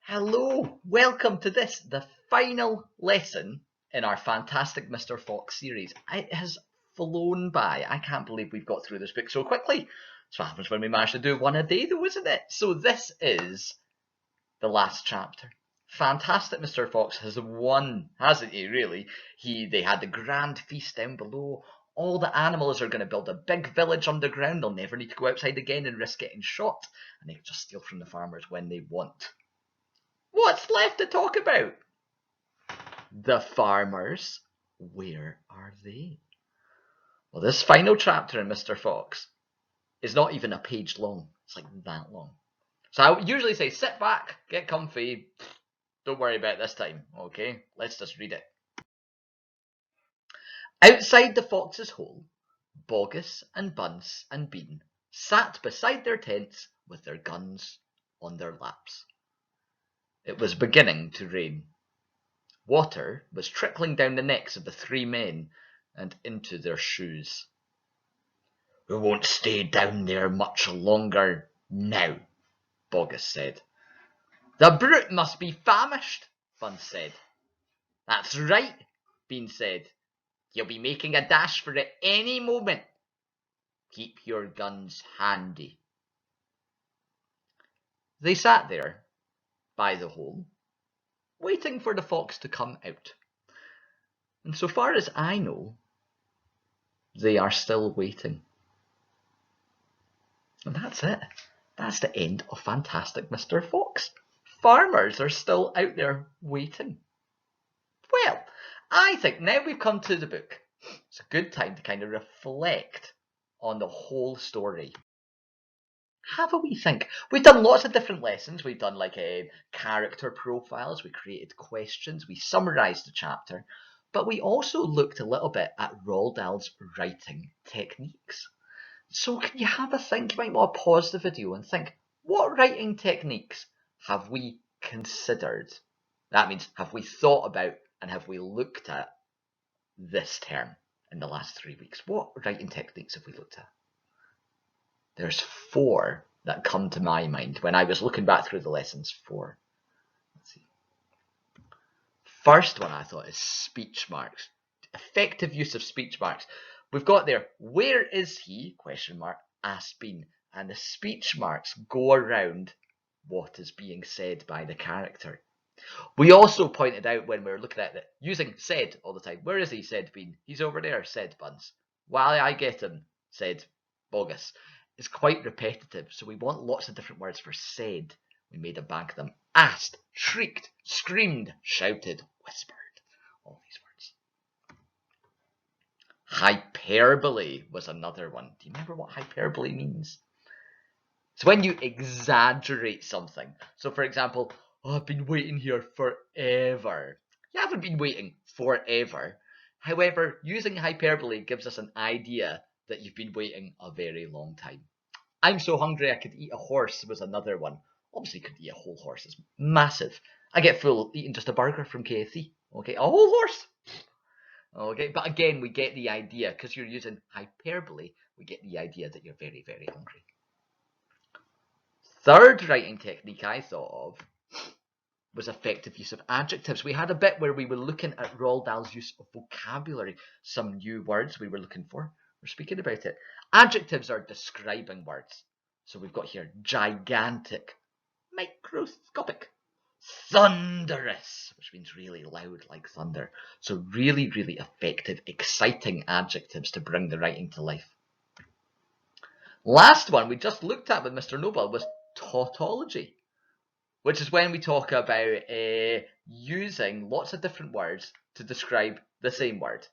Hello, welcome to the final lesson in our Fantastic Mr. Fox series. It has flown by. I can't believe we've got through this book so quickly. That's what happens when we manage to do one a day, though, isn't it? So this is the last chapter. Fantastic Mr. Fox has won, hasn't he, really? They had the grand feast down below. All the animals are going to build a big village underground. They'll never need to go outside again and risk getting shot. And they can just steal from the farmers when they want. What's left to talk about? The farmers. Where are they? Well, this final chapter in Mr. Fox is not even a page long. It's like that long. So I usually say, sit back, get comfy. Don't worry about this time, okay? Let's just read it. Outside the fox's hole, Bogus and Bunce and Bean sat beside their tents with their guns on their laps. It was beginning to rain. Water was trickling down the necks of the three men and into their shoes. We won't stay down there much longer now, Bogus said. The brute must be famished, Bunce said. That's right, Bean said. He'll be making a dash for it any moment. Keep your guns handy. They sat there, by the hole, waiting for the fox to come out. And so far as I know, they are still waiting. And that's it. That's the end of Fantastic Mr. Fox. Farmers are still out there waiting. Well, I think now we've come to the book, it's a good time to kind of reflect on the whole story. Have a wee think. We've done lots of different lessons. We've done like character profiles. We created questions. We summarised the chapter. But we also looked a little bit at Roald Dahl's writing techniques. So can you have a think? You might want to pause the video and think, what writing techniques have we considered? That means, have we thought about and have we looked at this term in the last 3 weeks? What writing techniques have we looked at? There's 4 that come to my mind when I was looking back through the lessons. 4. Let's see. First one I thought is speech marks. Effective use of speech marks. We've got there, where is he? ? Asked Bean. And the speech marks go around what is being said by the character. We also pointed out when we were looking at it, using said all the time. Where is he? Said Bean. He's over there, said Bunce. While I get him, said Bogus. It's quite repetitive, so we want lots of different words for said. We made a bank of them. Asked, shrieked, screamed, shouted, whispered. All these words. Hyperbole was another one. Do you remember what hyperbole means? It's when you exaggerate something. So, for example, I've been waiting here forever. You haven't been waiting forever. However, using hyperbole gives us an idea that you've been waiting a very long time. I'm so hungry I could eat a horse was another one. Obviously, you could eat a whole horse. It's massive. I get full eating just a burger from KFC. Okay, a whole horse. Okay, but again, we get the idea, because you're using hyperbole, we get the idea that you're very, very hungry. Third writing technique I thought of was effective use of adjectives. We had a bit where we were looking at Roald Dahl's use of vocabulary, some new words we were looking for. We're speaking about it. Adjectives are describing words. So we've got here gigantic, microscopic, thunderous, which means really loud like thunder. So really, really effective, exciting adjectives to bring the writing to life. Last one we just looked at with Mr. Noble was tautology, which is when we talk about using lots of different words to describe the same word.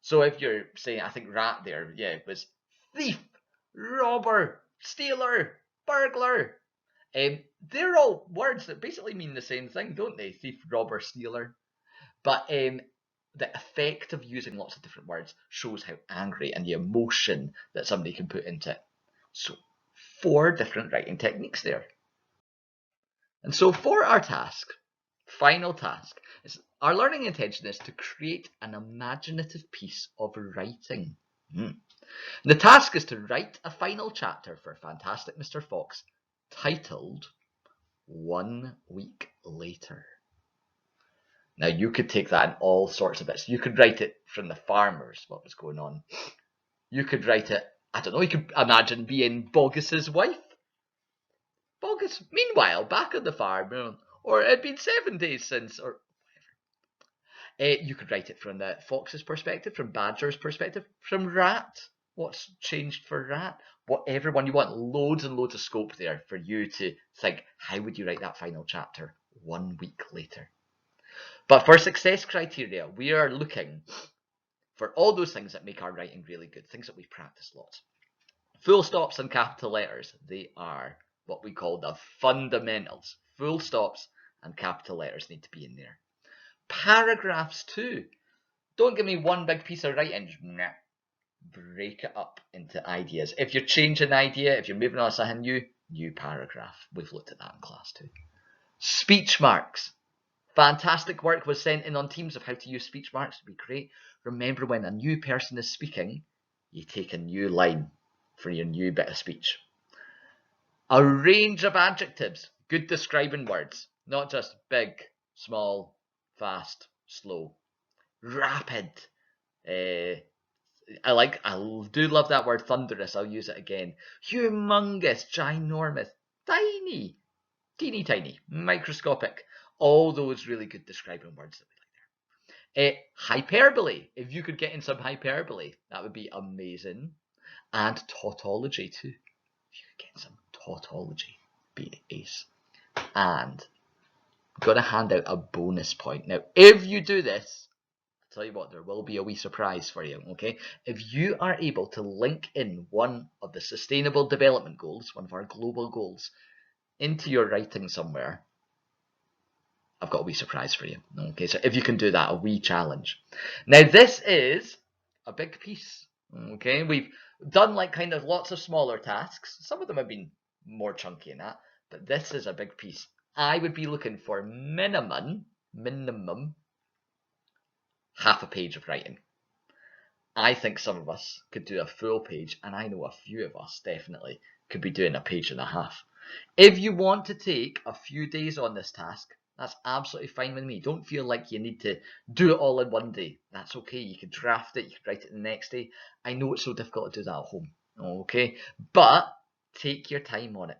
So if you're saying, I think rat there, yeah, it was thief, robber, stealer, burglar. They're all words that basically mean the same thing, don't they? Thief, robber, stealer. But the effect of using lots of different words shows how angry and the emotion that somebody can put into it. So 4 different writing techniques there. And so for our task, final task, our learning intention is to create an imaginative piece of writing. The task is to write a final chapter for Fantastic Mr. Fox titled 1 Week later. Now, you could take that in all sorts of bits. You could write it from the farmers, what was going on. You could write it, I don't know, you could imagine being Boggis's wife. Boggis, meanwhile, back on the farm, or it had been 7 days since, or whatever. You could write it from the fox's perspective, from Badger's perspective, from Rat. What's changed for Rat? Whatever one you want. Loads and loads of scope there for you to think, how would you write that final chapter 1 week later? But for success criteria, we are looking for all those things that make our writing really good, things that we practice lots. Full stops and capital letters, they are what we call the fundamentals. Full stops and capital letters need to be in there. Paragraphs too. Don't give me one big piece of writing. Nah. Break it up into ideas. If you're changing an idea, if you're moving on to something new paragraph. We've looked at that in class too. Speech marks. Fantastic work was sent in on Teams of how to use speech marks. It'd be great. Remember, when a new person is speaking, you take a new line for your new bit of speech. A range of adjectives, good describing words, not just big, small, fast, slow, rapid. I do love that word thunderous. I'll use it again. Humongous, ginormous, tiny, teeny tiny, microscopic. All those really good describing words that we like there. Hyperbole. If you could get in some hyperbole, that would be amazing. And tautology too. If you could get in some tautology, be ace. And I'm going to hand out a bonus point. Now, if you do this, I'll tell you what, there will be a wee surprise for you, okay? If you are able to link in one of the Sustainable Development Goals, one of our global goals, into your writing somewhere, I've got a wee surprise for you. Okay, so if you can do that, a wee challenge. Now, this is a big piece. Okay, we've done like kind of lots of smaller tasks. Some of them have been more chunky than that, but this is a big piece. I would be looking for minimum half a page of writing. I think some of us could do a full page, and I know a few of us definitely could be doing a page and a half. If you want to take a few days on this task, that's absolutely fine with me. Don't feel like you need to do it all in one day. That's okay. You can draft it. You can write it the next day. I know it's so difficult to do that at home. Okay. But take your time on it.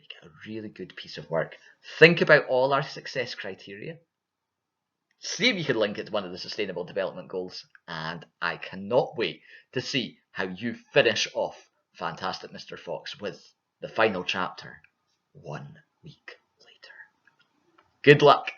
Make it a really good piece of work. Think about all our success criteria. See if you can link it to one of the Sustainable Development Goals. And I cannot wait to see how you finish off Fantastic Mr. Fox with the final chapter 1 week later. Good luck.